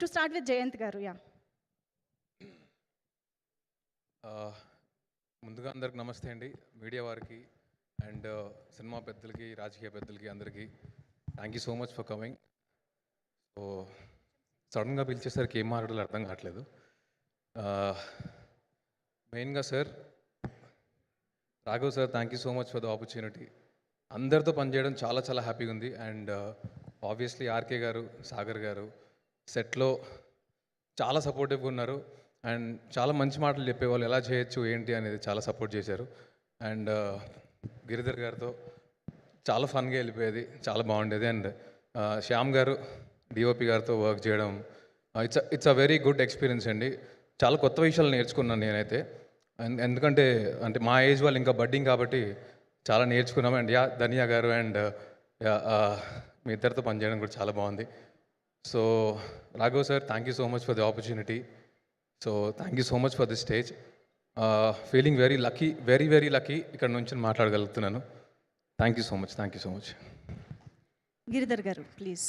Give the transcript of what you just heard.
To start with Jayant గారు. Yeah, ముందుగా అందరికి నమస్తే అండి, మీడియా వారికి అండ్ సినిమా పెద్దలకి, రాజకీయ పెద్దలకి అందరికీ thank you so much for coming. So సడన్గా పిలిచేసరికి ఏం మాట్లాడాలో అర్థం కావట్లేదు. మెయిన్గా sir, Raghav sir, thank you so much for the opportunity. అందరితో పనిచేయడం చాలా చాలా హ్యాపీగా ఉంది. అండ్ ఆబ్వియస్లీ ఆర్కే గారు, సాగర్ గారు సెట్లో చాలా సపోర్టివ్గా ఉన్నారు. అండ్ చాలా మంచి మాటలు చెప్పేవాళ్ళు, ఎలా చేయొచ్చు ఏంటి అనేది చాలా సపోర్ట్ చేశారు. అండ్ గిరిధర్ గారితో చాలా ఫన్గా వెళ్ళిపోయేది, చాలా బాగుండేది. అండ్ శ్యామ్ గారు, డిఓపి గారితో వర్క్ చేయడం it's a very good experience అండి. చాలా కొత్త విషయాలు నేర్చుకున్నాను నేనైతే. ఎందుకంటే మా ఏజ్ వాళ్ళు ఇంకా బడ్డింగ్ కాబట్టి చాలా నేర్చుకున్నాం. అండ్ ధనియా గారు అండ్ మీ ఇద్దరితో పనిచేయడం కూడా చాలా బాగుంది. So Raghav sir, thank you so much for the opportunity. So thank you so much for this stage. Feeling very lucky, very very lucky ఇక్కడ నుంచి మాట్లాడగలుగుతున్నాను. Thank you so much, thank you so much. Giridhar garu please.